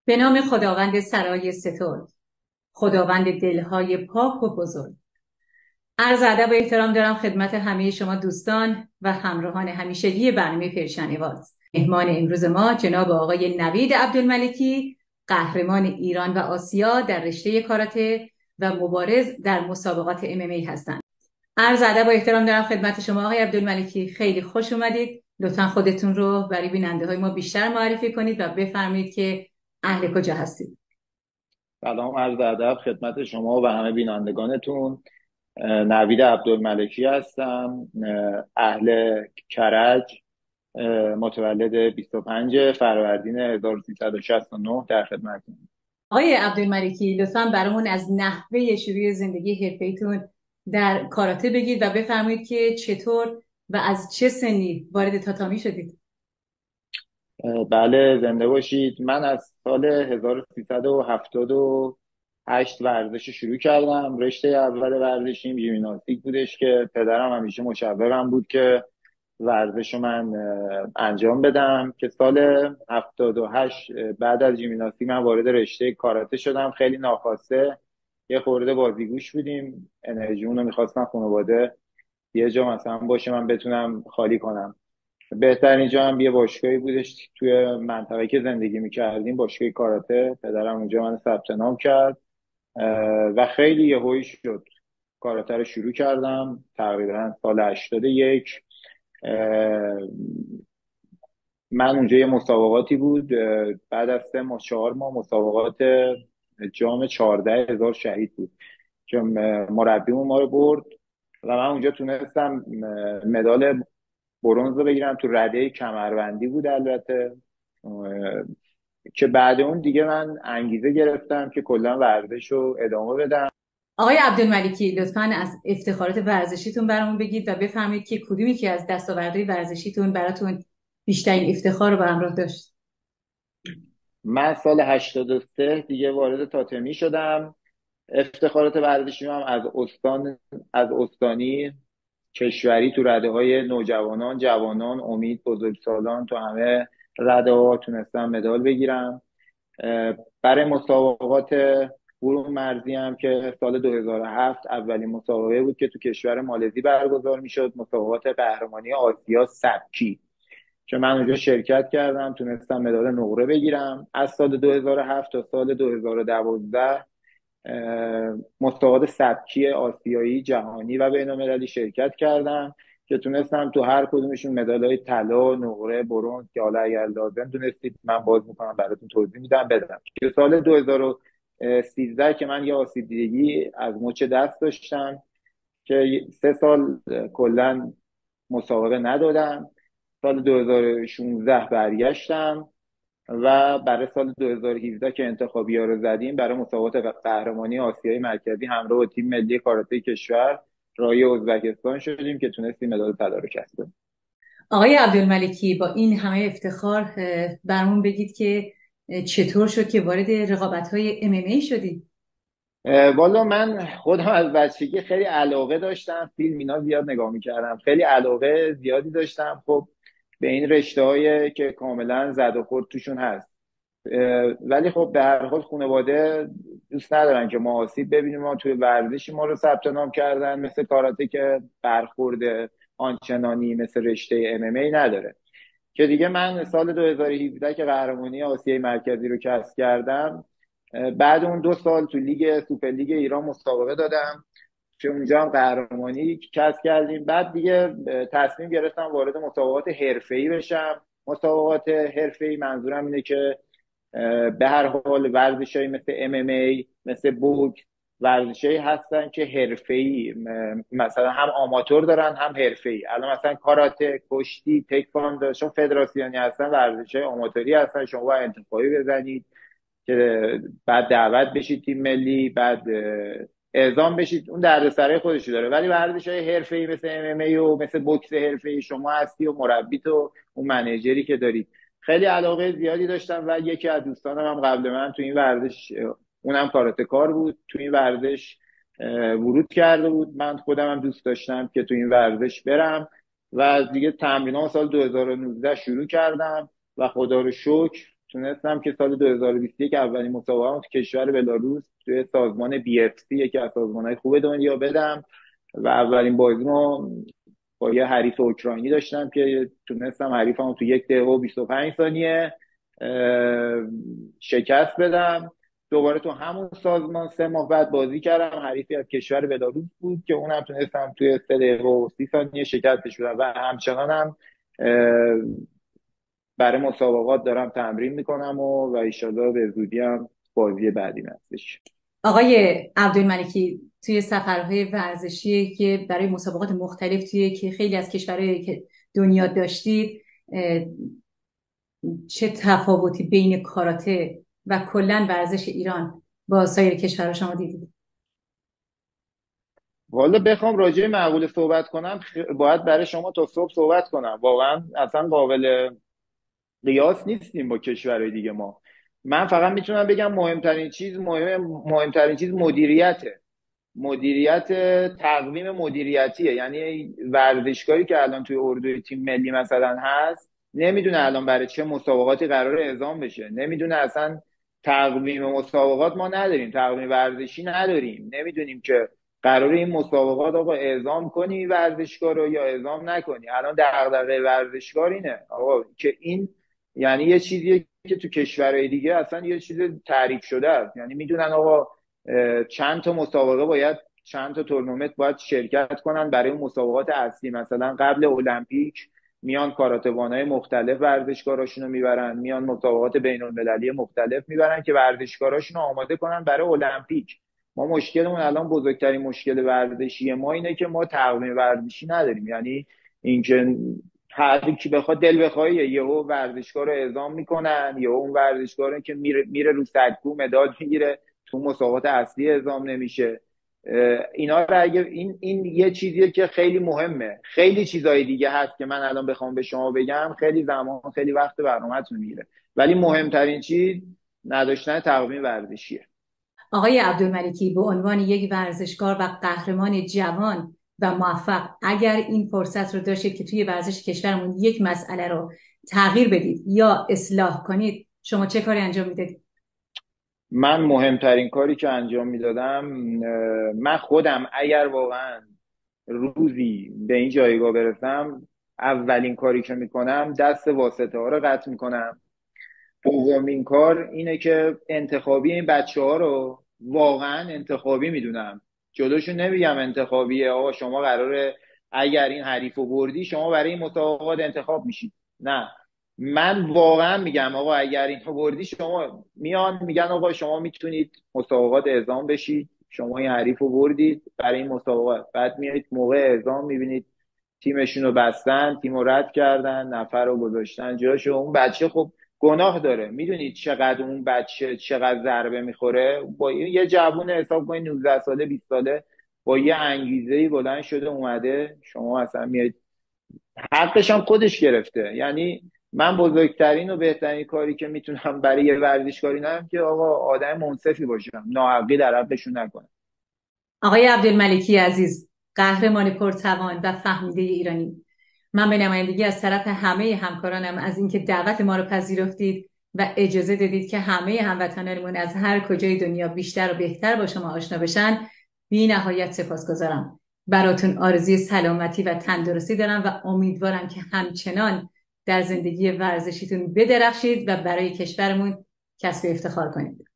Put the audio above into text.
به نام خداوند سرای ستور، خداوند دلهای پاک و بزرگ. عرض ادب و احترام دارم خدمت همه شما دوستان و همراهان همیشگی برنامه پرشنواز. مهمان امروز ما جناب آقای نوید عبدالملکی، قهرمان ایران و آسیا در رشته کاراته و مبارز در مسابقات MMA هستند. عرض ادب و احترام دارم خدمت شما آقای عبدالملکی، خیلی خوش اومدید. لطفاً خودتون رو برای بیننده‌های ما بیشتر معرفی کنید و بفرمایید که اهل کجا هستید. سلام، عرض ادب خدمت شما و همه بینندگانتون. نوید عبدالملکی هستم، اهل کرج، متولد 25 فروردین 1369 در خدمتتونم. آقای عبدالملکی، لطفاً برامون از نحوه شروع زندگی حرفه‌ایتون در کاراته بگید و بفرمایید که چطور و از چه سنی وارد تاتامی شدید. بله، زنده باشید. من از سال 1378 ورزش شروع کردم. رشته اول ورزشیم ژیمناستیک بودش که پدرم همیشه مشوقم بود که ورزش رو من انجام بدم، که سال 78 بعد از ژیمناستیک من وارد رشته کاراته شدم. خیلی ناخواسته، یه خورده بازیگوش بودیم، انرژیمون رو میخواستم خانواده یه جا مثلا باشه من بتونم خالی کنم. بهترین جا هم یه باشگاهی بودش توی منطقه‌ای که زندگی میکردیم، باشگاه کاراته. پدرم اونجا من ثبت نام کرد و خیلی یهویی شد کاراته رو شروع کردم. تقریبا سال 81 من اونجا یه مسابقاتی بود، بعد از 3 ماه 4 ماه مسابقات جام 14,000 شهید بود که مربیمون ما رو برد و من اونجا تونستم مدال برنز رو بگیرم. تو رده کمربندی بود البته، که بعد اون دیگه من انگیزه گرفتم که کلا ورزش رو ادامه بدم. آقای عبدالملکی، لطفاً از افتخارات ورزشیتون برامون بگید و بفرمایید که کدومی که از دستاوردهای ورزشیتون براتون بیشترین افتخار رو به همراه داشت. من سال 83 دیگه وارد تاتمی شدم. افتخارات ورزشی هم از استانی، کشوری، تو رده های نوجوانان، جوانان، امید، بزرگسالان، تو همه رده ها تونستم مدال بگیرم. برای مسابقات برون مرزی هم که سال 2007 اولین مسابقه بود که تو کشور مالزی برگزار میشد، مسابقات قهرمانی آسیا سبکی، که من اونجا شرکت کردم، تونستم مدال نقره بگیرم. از سال 2007 تا سال 2012 مسابقات سبکی آسیایی، جهانی و بین‌المللی شرکت کردم که تونستم تو هر کدومشون مدال‌های طلا، نقره، برنز، که حالا اگر لازم دونستید من باز میکنم براتون توضیح میدم بدم. که سال 2013 که من یه آسیب دیدگی از مچ دست داشتم که 3 سال کلا مسابقه ندادم. سال 2016 برگشتم و برای سال 2017 که انتخابی‌ها رو زدیم برای مسابقات قهرمانی آسیای مرکزی همراه با تیم ملی کاراته کشور راهی ازبکستان شدیم که تونستیم مدال طلا رو کسب کنیم. آقای عبدالملکی، با این همه افتخار برامون بگید که چطور شد که وارد رقابت‌های MMA شدید؟ والا من خودم از بچگی خیلی علاقه داشتم، فیلم اینا زیاد نگاه میکردم، خیلی علاقه زیادی داشتم خب به این رشته‌هایی که کاملا زد و خورد توشون هست. ولی خب به هر حال خانواده دوست ندارن که ما آسیب ببینیم. ما توی ورزشی ما رو ثبت نام کردن مثل کاراته که برخورد آنچنانی مثل رشته ام ام ای نداره. که دیگه من سال 2017 که قهرمانی آسیای مرکزی رو کسب کردم، بعد اون 2 سال تو لیگ سوپر لیگ ایران مسابقه دادم که اونجا هم قهرمانی کسب کردیم. بعد دیگه تصمیم گرفتم وارد مسابقات حرفه‌ای بشم. مسابقات حرفه‌ای منظورم اینه که به هر حال ورزشایی مثل ام ام ای، مثل بوکس، ورزشایی هستن که حرفه‌ای، مثلا هم آماتور دارن هم حرفه‌ای. الان مثلا کاراته، کشتی، تکواندو چون فدراسیونی هستن، ورزشای آماتوری هستن. شما باید انتخابی بزنید که بعد دعوت بشید تیم ملی، بعد اعزام بشید. اون دردسرای خودشو داره. ولی ورزشای حرفه‌ای مثل ام ام ای و مثل بوکس حرفه‌ای شما هستی و مربی تو اون منیجری که دارید. خیلی علاقه زیادی داشتم و یکی از دوستانم هم قبل من تو این ورزش، اونم کاراته کار بود، تو این ورزش ورود کرده بود. من خودم هم دوست داشتم که تو این ورزش برم و دیگه تمرینام سال 2019 شروع کردم و خدا رو شکر تونستم که سال 2021 اولین مسابقه تو کشور بلاروس توی سازمان BFC، یکی از سازمان‌های خوب دنیا، بدم و اولین بازیمو با یه حریف اوکراینی داشتم که تونستم حریفمو تو 1 دقیقه و 25 ثانیه شکست بدم. دوباره تو همون سازمان 3 ماه بعد بازی کردم، حریفی از کشور بلاروس بود که اونم تونستم توی 3 دقیقه و 30 ثانیه شکستش بدم و همچنانم برای مسابقات دارم تمرین میکنم و ایشالله به زودی هم بازی بعدی هستش. آقای عبدالملکی، توی سفرهای ورزشی که برای مسابقات مختلف توی که خیلی از کشورهای که دنیا داشتید، چه تفاوتی بین کاراته و کلا ورزش ایران با سایر کشورها شما دیدید؟ والا بخوام راجع به مقوله صحبت کنم باید برای شما تا صبح صحبت کنم، واقعا اصلا قابل قیاس نیستیم با کشورهای دیگه. من فقط میتونم بگم مهمترین چیز مدیریت تقویم مدیریتیه. یعنی ورزشکاری که الان توی اردوی تیم ملی مثلا هست نمیدونه الان برای چه مسابقاتی قرار اعزام بشه، نمیدونه اصلا تقویم مسابقات ما نداریم، تقویم ورزشی نداریم، نمیدونیم که قرار این مسابقات آقا اعزام کنی ورزشکار رو یا اعزام نکنی. الان دغدغه ورزشکار اینه آقا که این یعنی یه چیزیه که تو کشورهای دیگه اصلا یه چیز تعریف شده است. یعنی میدونن آقا چند تا مسابقه باید، چند تا تورنمنت باید شرکت کنن برای مسابقات اصلی. مثلا قبل المپیک میان کاراته‌بانای مختلف ورزشکاراشونو میبرن، میان مسابقات بین‌المللی مختلف میبرن که ورزشکاراشونو آماده کنن برای المپیک. ما مشکلمون الان، بزرگترین مشکل ورزشی ما اینه که ما تقویم ورزشی نداریم. یعنی اینکه هر کی بخواد دل بخواد یهو ورزشکار رو اعزام میکنن، یهو اون ورزشکار که میره رو سکو مدال میگیره تو مسابقات اصلی اعزام نمیشه. اینا رو اگه این یه چیزیه که خیلی مهمه. خیلی چیزای دیگه هست که من الان بخوام به شما بگم خیلی زمان، خیلی وقت برنامه‌تون میگیره، ولی مهمترین چیز نداشتن تقویم ورزشیه. آقای عبدالملکی، به عنوان یک ورزشکار و قهرمان جوان و موفق، اگر این فرصت رو داشتید که توی ورزش کشورمون یک مسئله رو تغییر بدید یا اصلاح کنید، شما چه کاری انجام میدادید؟ من مهمترین کاری که انجام میدادم، من خودم اگر واقعا روزی به این جایگاه برسم، اولین کاری که میکنم دست واسطه ها رو قطع میکنم. دومین کار اینه که انتخابی این بچه ها رو واقعا انتخابی میدونم، جلوشون نمیگم انتخابیه آقا شما قراره اگر این حریف رو بردی شما برای این مسابقات انتخاب میشید. نه، من واقعا میگم آقا اگر این رو بردی شما، میان میگن آقا شما میتونید مسابقات اعزام بشید، شما این حریف رو بردید برای این مسابقات. بعد میایید موقع اعزام میبینید تیمشون رو بستن، تیم رو رد کردن، نفر رو گذاشتن جاشو. اون بچه خب گناه داره. میدونید چقدر اون بچه چقدر ضربه میخوره؟ با یه جوون حساب کنید 19 ساله 20 ساله با یه انگیزه‌ای بلند شده اومده، شما اصلا میاد حقش هم خودش گرفته. یعنی من بزرگترین و بهترین کاری که میتونم برای یه ورزشکاری نم که آقا آدم منصفی باشم، ناحقی در حقشون نکنم. آقای عبدالملکی عزیز، قهرمان پرتوان و فهمیده ایرانی، من به نمایندگی از طرف همه همکارانم از اینکه دعوت ما رو پذیرفتید و اجازه دادید که همه هموطنانمون از هر کجای دنیا بیشتر و بهتر با شما آشنا بشن بی نهایت سپاسگزارم. براتون آرزوی سلامتی و تندرستی دارم و امیدوارم که همچنان در زندگی ورزشیتون بدرخشید و برای کشورمون کسب افتخار کنید.